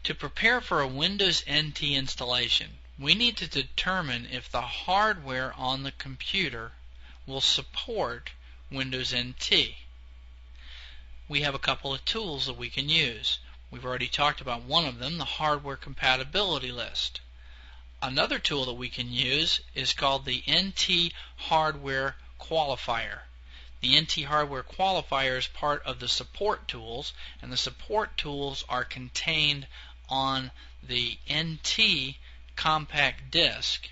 To prepare for a Windows NT installation, we need to determine if the hardware on the computer will support Windows NT. We have a couple of tools that we can use. We've already talked about one of them, the hardware compatibility list. Another tool that we can use is called the NT hardware qualifier. The NT hardware qualifier is part of the support tools, and the support tools are contained on the NT compact disc.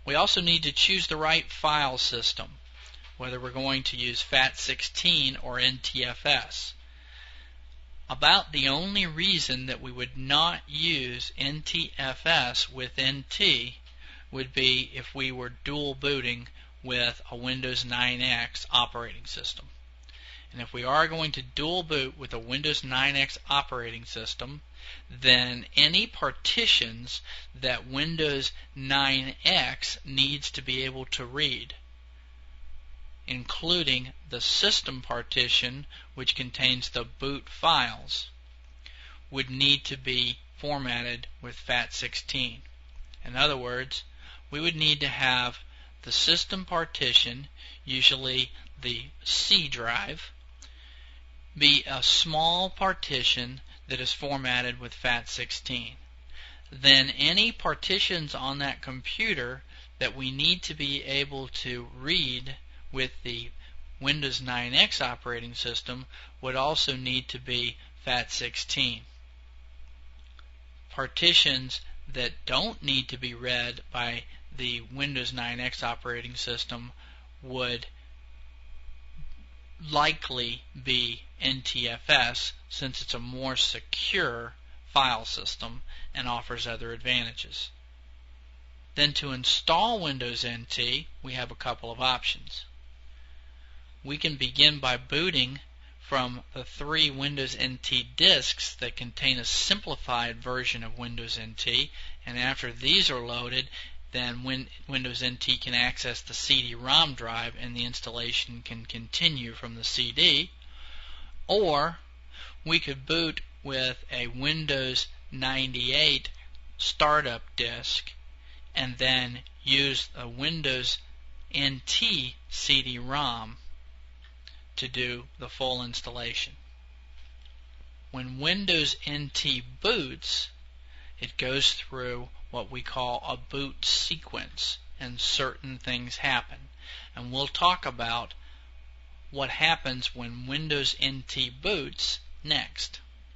We also need to choose the right file system, whether we're going to use FAT16 or NTFS. About the only reason that we would not use NTFS with NT would be if we were dual booting with a Windows 9X operating system. And if we are going to dual boot with a Windows 9X operating system, then any partitions that Windows 9X needs to be able to read, including the system partition, which contains the boot files, would need to be formatted with FAT16. In other words, we would need to have the system partition, usually the C drive, be a small partition that is formatted with FAT16. Then any partitions on that computer that we need to be able to read with the Windows 9X operating system would also need to be FAT16. Partitions that don't need to be read by the Windows 9X operating system would likely be NTFS, since it's a more secure file system and offers other advantages. Then to install Windows NT, we have a couple of options. We can begin by booting from the 3 Windows NT disks that contain a simplified version of Windows NT, and after these are loaded, then Windows NT can access the CD-ROM drive and the installation can continue from the CD. Or we could boot with a Windows 98 startup disk and then use a Windows NT CD-ROM to do the full installation. When Windows NT boots, it goes through what we call a boot sequence, and certain things happen. And we'll talk about what happens when Windows NT boots next.